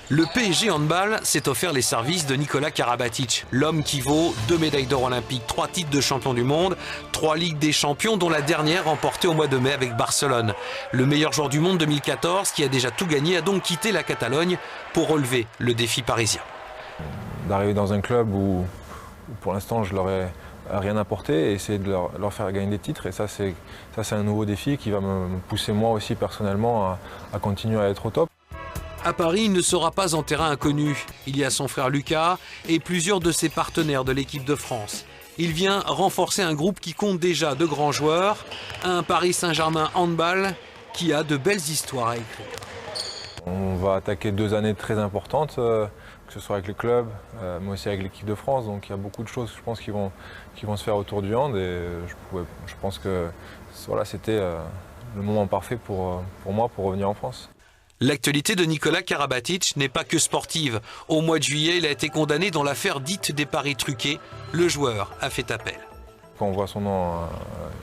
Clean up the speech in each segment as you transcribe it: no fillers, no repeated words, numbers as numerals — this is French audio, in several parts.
Le PSG Handball s'est offert les services de Nikola Karabatic, l'homme qui vaut 2 médailles d'or olympiques, 3 titres de champion du monde, 3 Ligues des champions dont la dernière remportée au mois de mai avec Barcelone. Le meilleur joueur du monde 2014 qui a déjà tout gagné a donc quitté la Catalogne pour relever le défi parisien. D'arriver dans un club où pour l'instant je leur ai rien apporté et essayer de leur faire gagner des titres, et ça c'est un nouveau défi qui va me pousser moi aussi personnellement à continuer à être au top. À Paris, il ne sera pas en terrain inconnu. Il y a son frère Lucas et plusieurs de ses partenaires de l'équipe de France. Il vient renforcer un groupe qui compte déjà de grands joueurs, un Paris Saint-Germain Handball qui a de belles histoires à écrire. On va attaquer 2 années très importantes, que ce soit avec les clubs, mais aussi avec l'équipe de France. Donc il y a beaucoup de choses, je pense, qui vont se faire autour du hand. Et je pense que voilà, c'était le moment parfait pour moi pour revenir en France. L'actualité de Nikola Karabatic n'est pas que sportive. Au mois de juillet, il a été condamné dans l'affaire dite des paris truqués. Le joueur a fait appel. Quand on voit son nom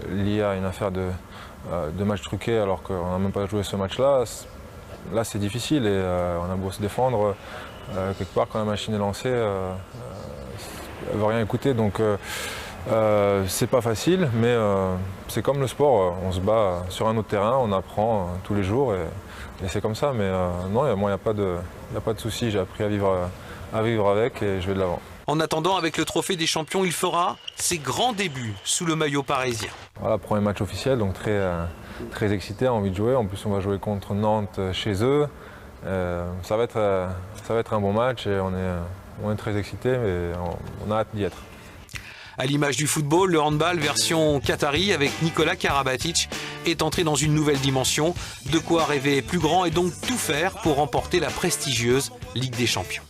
lié à une affaire de match truqué alors qu'on n'a même pas joué ce match-là, là c'est difficile et on a beau se défendre, quelque part quand la machine est lancée, elle ne veut rien écouter. Donc c'est pas facile, mais c'est comme le sport, on se bat sur un autre terrain, on apprend tous les jours et c'est comme ça. Mais non, moi il n'y a pas de souci, j'ai appris à vivre avec et je vais de l'avant. En attendant, avec le trophée des champions, il fera ses grands débuts sous le maillot parisien. Voilà, premier match officiel, donc très excité, envie de jouer. En plus on va jouer contre Nantes chez eux. Ça va être un bon match et on est très excités, mais on a hâte d'y être. À l'image du football, le handball version qatari avec Nikola Karabatic est entré dans une nouvelle dimension. De quoi rêver plus grand et donc tout faire pour remporter la prestigieuse Ligue des champions.